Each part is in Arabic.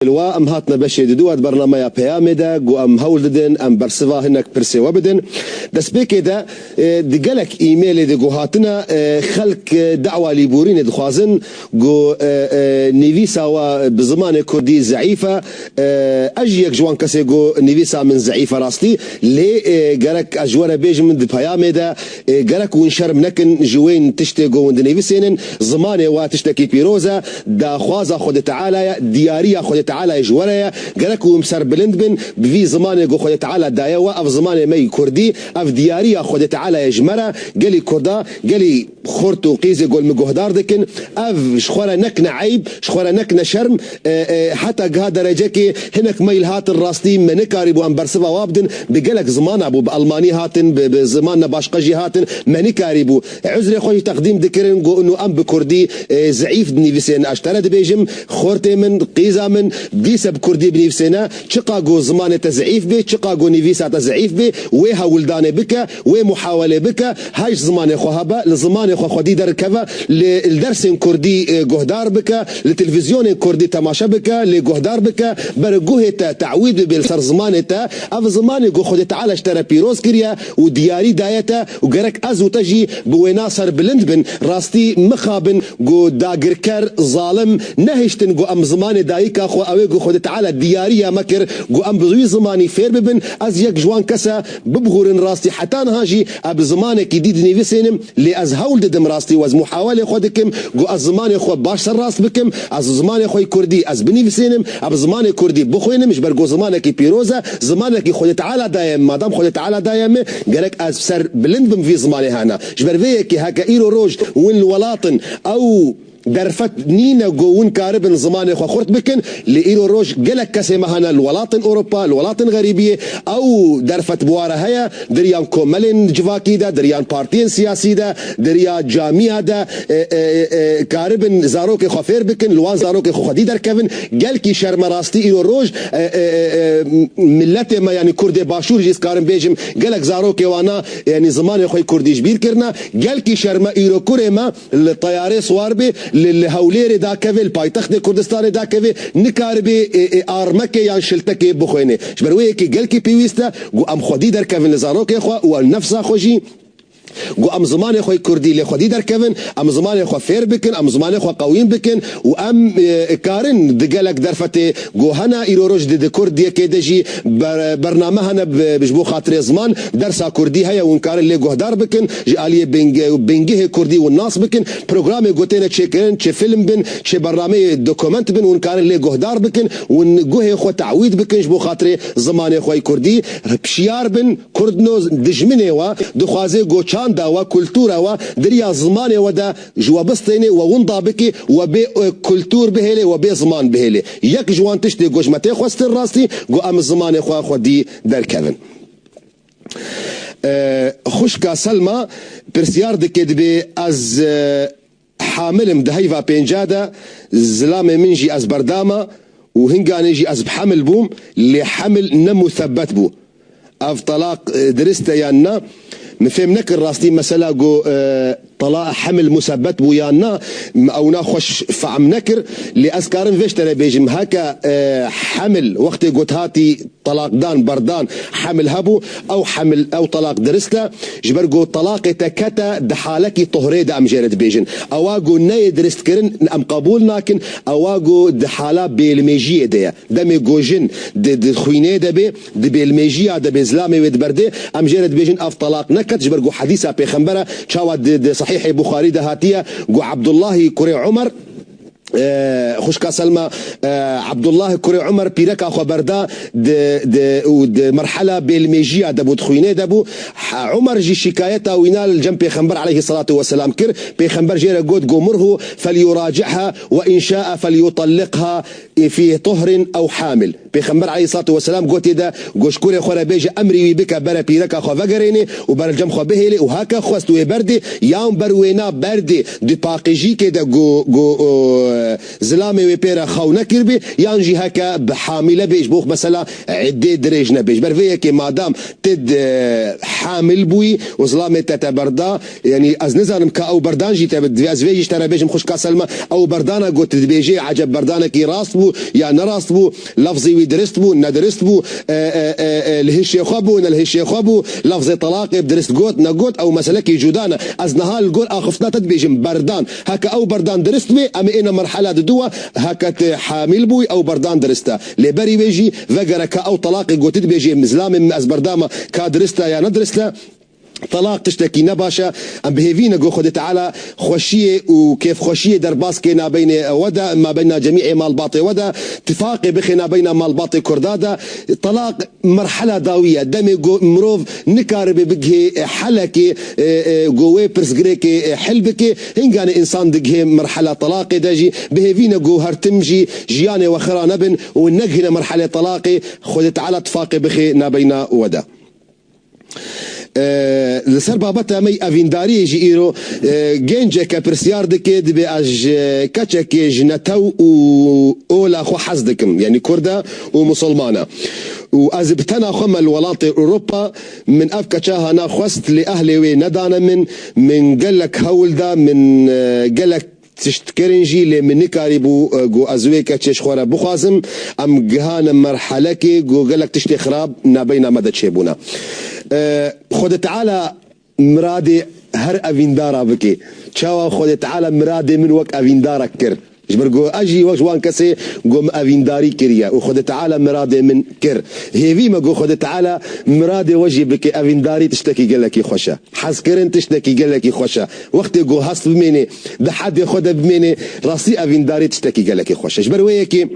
الوا ام هاتنا باش يددو هاد برنامج بيامدا جو ام هولدن ام برسفا هناك برسي وبدن دسبيك دا دقلك ايميل دي جو هاتنا خلق دعوه ليبورين دخوازن جو نيفيسا بزمان كردي زعيفه اجيك جوان كاسي جو نيفيسا من زعيفه راستي لي قالك اجوره بيج من بيامدا قالك ونشر منكن جوين تشتي جو وند نيفيسين زمانه واتشتكي بيروزا دا خوازا خد تعالى دياريه خد تعالى جواريا قالك ومسر بلند بن بفي زمانه جو خد تعالى دايوا اف زمانه مي كردي اف دياريه خد تعالى يجمره قالي كردا قالي خورتو قيزي قول مجهدار دكن اف شخوره نكنا عيب شخوره نكنا شرم حتى قها درجكي هناك ميل هات الراستي منكاري بو امبرسفا وابدن بقالك زمان ابو بالماني هاتن بزماننا باشقجي هاتن منكاري بو عذري خوي تقديم ذكرن جو انه ام بكردي زعيف بنيفسين اشترى بيجم خورتي من قيزا من بيسب كردي بنيفسينا شقاقو زمان تزعيف بي شقاقو نيفيسا تزعيف بي ويها ولدانه بك ومحاوله بك هاي زمان خوهبه لزمان خو خدي دركفا للدرس كردي جهدار بك للتلفزيون كردي تماشا بك لجهدار بك برجوه تعويد بالسر زمانته اف زمان جو خد تعالى اشترى بيروز كريا ودياري دايته وقرك ازو تجي بويناصر بلند بن راستي مخابن جو داغركر ظالم نهشتن جو ام زمان دايكا خو اوي جو خد تعالى دياريه مكر جو ام بزوي زماني فير ببن از يك جوان كسا ببغورن راستي حتى هاجي اب زمانك جديد نيفسينم لي هول دم راستي واز محاوله خودكم جو الزمان خو باش راس بكم از زمان خو كردي از بنيفسينم اب زمان كردي بخوينم مش برجو زمانك بيروزا زمانك خو تعالى دايم مادام خو تعالى دايم قالك از سر بلند بم في زماني هنا جبرفيك هكا ايرو روج وين الولاطن او درفت نينا جوون كاربن زمان خو خرط بكن لإيرو روج قالك كسمة هنا الولاطن أوروبا الولاطن غريبية أو درفت بوارا هيا دريان كوملين جفاكي دا دريان بارتين سياسي دا دريان جامعة دا كاربن زاروك خو فير بكن الوان زاروك خو خدي دركفن قالكي شرم راستي إيرو روج ملته ما يعني كردي باشور جيس كارم بيجم قالك زاروك وانا يعني زمان خو كردي جبير كرنا قالكي شرم إيرو كوريما الطياري صواربي للهوليري دا كفي البايتخت كردستان دا كفي نكاربي ارمكي يعني شلتكي بخويني شبرويكي قالكي بيويستا جو ام خدي در كفن لزاروك اخوا والنفسا خوجي جو ام زمان خوي كردي لي خدي در كفن ام زمان خو فير بكن ام زمان خو قويم بكن وام كارن دقالك درفتي جو هنا ايروروج دي كردي كيدجي برنامج هنا بجبو خاطر زمان درسا كردي هيا ونكارن لي جهدار بكن جاليه بنجه كردي والناس بكن برنامج جوتينا تشيكن تشي فيلم بن تشي برنامج دوكومنت بن ونكارن لي جهدار بكن ونجوه خو تعويد بكن جبو خاطر زمان خوي كردي بشيار بن كردنو دجمنه و دخوازي جو دا وكولتورا ودريا زمان ودا جوابستيني وونضا بكي وبي كولتور بهلي وبي زمان بهلي يك جوان تشتي جوش متي خوست راستي جو ام زمان خو خدي در كفن خوشكا سلمى برسيار دكدبي از حاملم دهيفا بينجادا زلام منجي از برداما وهنغانيجي از بحمل بوم لحمل نمو ثبت بو اف طلاق درست يانا مفهم نكر راستي مسألة جو طلاق حمل مثبت بويانا او ناخش فعم نكر لاسكارن فيش ترى بيجم هكا حمل وقت قلت هاتي طلاق دان بردان حمل هبو او حمل او طلاق درستا جبر جو طلاق تكتا دحالكي طهريد ام جرد بيجن اواجو ناي درست كرن ام قبول ناكن اواجو دحالا بالميجيه ديا دمي جوجن د خوينه دبي د بالميجيه د بزلامي ود بردي ام جرد بيجن اف طلاق نكت جبر جو حديثه بيخمبره شاود صحيح بخاري دهاتيه جو عبد الله كري عمر خوشكا سلمى عبد الله كري عمر بيركا خبردا د مرحله بالميجيا دبو تخوينه دبو عمر جي شكايته وينال جنب بيخمبر عليه الصلاه والسلام كر بيخمبر جيرا جود جومره فليراجعها وان شاء فليطلقها في طهر او حامل بيخمبر عليه الصلاه والسلام قلت ده جوشكوري خورا بيجي امري بك برا بيركا خو فغريني وبر الجم خو بهلي وهكا خوست بردي يوم بروينا بردي دي باقيجي كده جو زلامي وبيرا خو نكربي يانجي هكا بحامله بيش بوخ مثلا عدي دريجنا بيش برفيه كي مادام تد حامل بوي وزلامي تتبردا يعني از نزارم كا او بردانجي تبد از فيجي ترى بيجم خوش كاسلما او بردانا قلت بيجي عجب بردانا كي راست بو يا نراست بو لفظي ودرست بو ندرست بو الهشي خبو الهشي خبو لفظي طلاق بدرست قوت نقوت او مسألة كي جودانا از نهال قول اخفنا تدبيجم بردان هكا او بردان درست بي اما انا مرحلة دوا هكا حامل بوي او بردان درستا لبري بيجي فقرا كا او طلاق قوت بيجي مزلام من از برداما كا درستا يا ندرستا طلاق تشتكي نباشا ام بهيفينا جو خد تعالى خوشيه وكيف خوشيه درباس كينا بين ودا ما بين جميع مال باطي ودا اتفاقي بخنا بين مال باطي كردادا طلاق مرحله ضاويه دمي جو مروف نكارب بجه حلكي جوي برسغريكي حلبكي هنغان انسان دجه مرحله طلاقي داجي بهيفينا جو هرتمجي جياني وخرا نبن ونجهنا مرحله طلاقي خد تعالى اتفاقي بخنا بين ودا لسر بابتا مي افینداری جی ایرو گنجه که پرسیار دکه دبی اج کچه که جنتو و اولا خو حز دکم يعني كرده ومسلمانه و از بتنا خم الولات اوروبا من افكا هنا خست لاهلي وندانا من قالك هولدا من قالك تشتكرنجي لمن نكاربو جو ازويكا تشيش خورا بخازم ام جهان مرحله كي جو قالك تشتي خراب نابينا مدى تشيبونا خود تعالى مرادي هر افيندارا بكي تشاوا خود تعالى مرادي من وك افيندارا كر جبرجو اجي وجوان كسي قوم افينداري كريا وخد تعالى مرادي من كر هيفي ما جو خد تعالى مرادي وجي بك افينداري تشتكي قال لك خوشا حسكرن تشتكي قال لك خوشا وقت جو هاست بميني ده حد ياخذ بميني راسي افينداري تشتكي قال لك خوشا جبر وياكي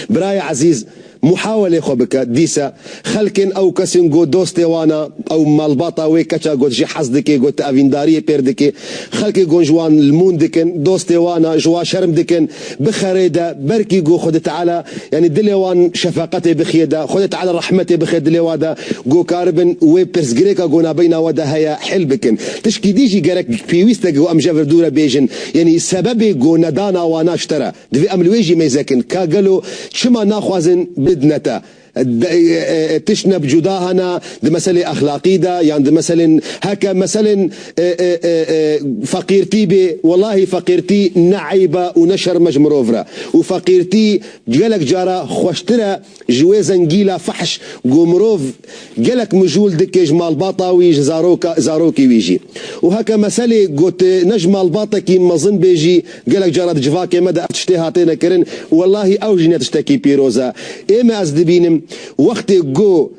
براي عزيز محاولة خبك ديسا خلكن او كسن جو دوستي وانا او مالباطا ويكاچا جو جي حزدكي جو افينداري بيردكي خلكي جو جوان المون دكن دوستي وانا جوا شرم دكن بخريده بركي جو خد تعالى يعني دليوان شفقتي بخيده خد تعالى رحمتي بخيد دليوادا جو كاربن وي بيرسغريكا جو نابينا ودا هيا حلبكن تشكي ديجي جرك في ويستا جو ام جافر دورا بيجن يعني سببي جو ندانا وانا اشترى دفي ام الويجي ميزاكن كاغلو شما ناخوازن بدنتا تشنب جداهنا ده مسألة أخلاقية ده يعني ده مثلا هكا مثلا فقيرتي بي والله فقيرتي نعيبة ونشر مجمروفرة وفقيرتي جالك جارة خوشترة جوازنجيلة فحش قمروف جالك مجول دك جمال باطا ويج زاروكي ويجي وهكا مسألة قلت نجمال باطا كي مظن بيجي جالك جارة جفاكي مدى تشتي هاتينا كرن والله أوجني تشتكي بيروزا إما أزدبينم وقت جو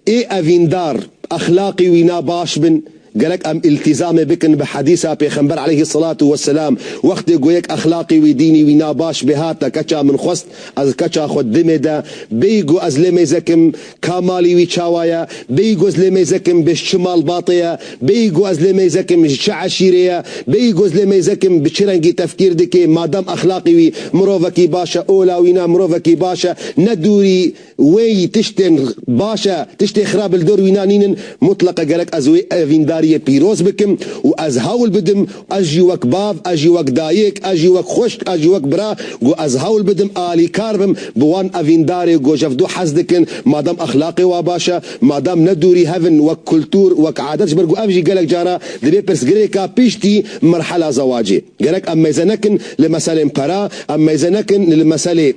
اي افيندار اخلاقي وينا باش بن قالك ام التزام بكن بحديثه بيغمبر عليه الصلاه والسلام وقت جويك اخلاقي وديني وينا باش بهاتا كچا من خست از كچا خدمه ده بيجو از لميزكم كمالي ويچاوايا بيجو از لميزكم بالشمال باطيه بيجو از لميزكم شعشيريه بيجو از لميزكم بشرنجي تفكير دكي مادام اخلاقي وي مروفكي باشا اولا وينا مروفكي باشا ندوري وي تشتن باشا تشتي خراب الدور وينانين مطلقه قالك ازوي افيندار بيروز بكم واز هاول بدم اجي وك باف اجي وك دايك اجي وك خشك اجي وك برا جو از هاول بدم الي كاربم بوان افينداري جو جفدو حزدكن مادام اخلاقي وباشا مادام ندوري هفن وك كلتور وك عادات برجو افجي قالك جارا دبي بيرس غريكا بيشتي مرحله زواجي قالك اما يزنكن لمساله برا اما يزنكن لمساله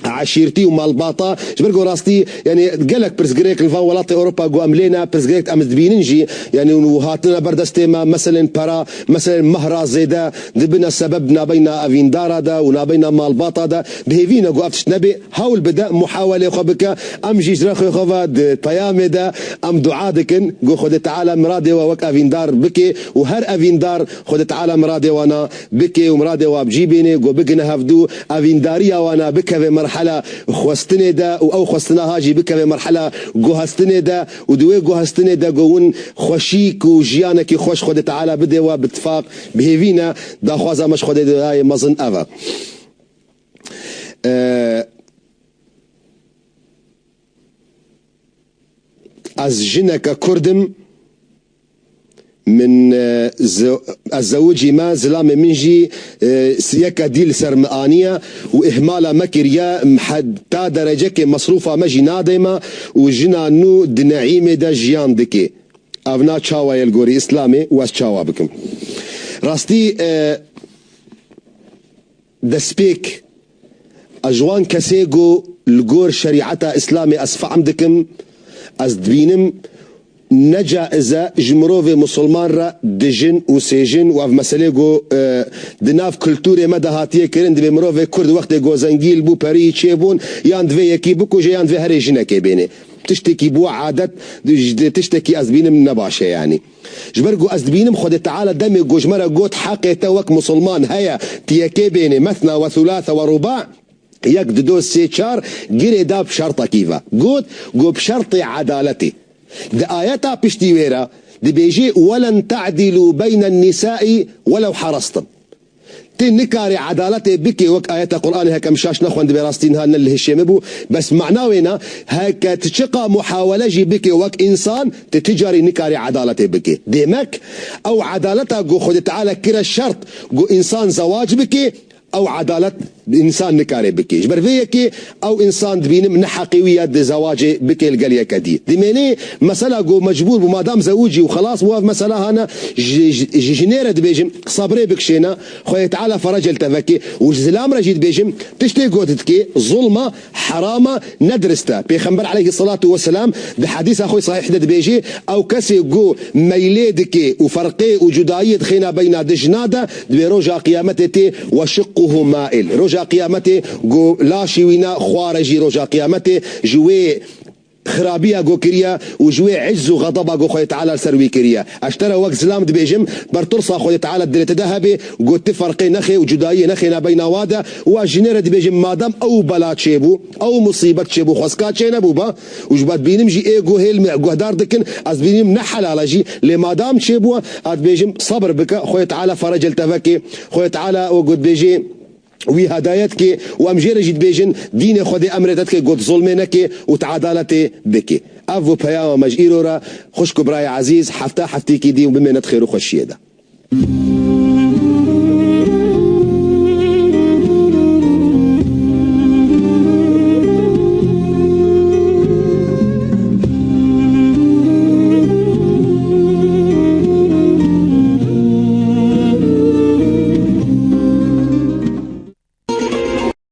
عشيرتي ومالباطا جبرقو راستي يعني قالك برسغريك الفان ولاتي اوروبا جو املينا برسغريك امز دبيننجي يعني وهاتنا بردستيما مثلا برا مثلا مهرا زيدا دبنا سببنا بين افيندارا دا ونابينا مالباطا دا بهيفينا جو افتش نبي حاول بدا محاوله خبك ام جيج رخي خفا طيامه دا ام دعادكن جو خد تعالى مرادي وك افيندار بكي وهر افيندار خد تعالى مرادي وانا بكي ومرادي وبجيبيني جو بكنا هفدو افينداريا وانا بك مرحله خوستني دا او خوستنا هاجي بك مرحله جوهستني دا ودوي جوهستني دا جون خوشيك وجيانك خوش خد تعالى بدي وباتفاق بهيفينا دا خوازا مش خد هاي مظن افا از جنك كردم من الزوجي ما زلام منجي سيكا ديل سرمانية وإهمالا مكريا حتى درجة كي مصروفة مجي نادمة وجنا نو دنعيمة دا جيان دكي أفنا تشاوا يلغوري إسلامي واس تشاوا بكم راستي دسبيك أجوان كسيغو لغور شريعتا إسلامي أسفعم دكم أزدبينم نجا إذا جمروفي مسلمان را دجن و سيجن و مسألة جو دناف كلتوري مدهاتية كرن دبي مروفي كرد وقت جو زنجيل بو بري تشيبون يان دفي يكي بكو جي يان دفي هري جنكي بيني تشتكي بو عادت تشتكي أزبينم نباشة يعني جبرجو أزبينم خد تعالى دمي جوجمرة جوت حقي توك مسلمان هيا تيكي بيني مثنى وثلاثة ورباع يك دو سي شار جري دا بشرطة كيفا قوت جو بشرط عدالتي ده آياتا بشتي ويرا دي بيجي ولن تعدلوا بين النساء ولو حرصتم تنكاري عدالتي بكي وك آيات القرآن هكا مشاش نخوان دي براستين هان اللي هشيمبو بس معناوينا هكا تشقى محاولة جي بكي وك إنسان تتجاري نكاري عدالتي بكي ديمك أو عدالتها جو خد تعالى كرا الشرط جو إنسان زواج بكي أو عدالة إنسان نكاري بكي جبر فيكي أو إنسان دبينم نحقيوية دي زواجي بكي القلية كدي دي ميني مسألة جو مجبور بمادام زوجي وخلاص مواف مسألة هانا جنيرة دبيجم صبري بكشينا خويا تعالى فرجل تفكي والزلام رجيد بيجم تشتي قوتتكي ظلمة حرامة ندرستا بيخنبر عليه الصلاة والسلام بحديث أخوي صحيح دد بيجي أو كسي جو ميليدكي وفرقي وجدائية خينا بين دجنادة دبي رجع قيامتي وشقه مائل رجع قيامته جو لاشي وينا خوارجي رجع قيامته جوي خرابية جو كريا وجوي عز وغضبة جو خوي تعالى سروي كريا اشترى وقت زلام دبيجم برترصا خوي تعالى الدلت ذهبي جو تفرقي نخي وجدائية نخينا بين وادا وجنيرة دبيجم مادام او بلا شيبو او مصيبة شيبو خسكات شينا بوبا وجبات بينمجي ايجو هيل جو دار دكن از بينم نحل على جي لمادام شيبو اد بيجم صبر بك خوي تعالى فرج التفكي خوي تعالى وقد بيجي وي هدايتك وامجير جد بيجن دين خدي امرتك قد ظلمينك وتعادلتي بك افو بيا ومجئيرورا خشكو براي عزيز حفتي كي دي وبمنت خير وخشيه ده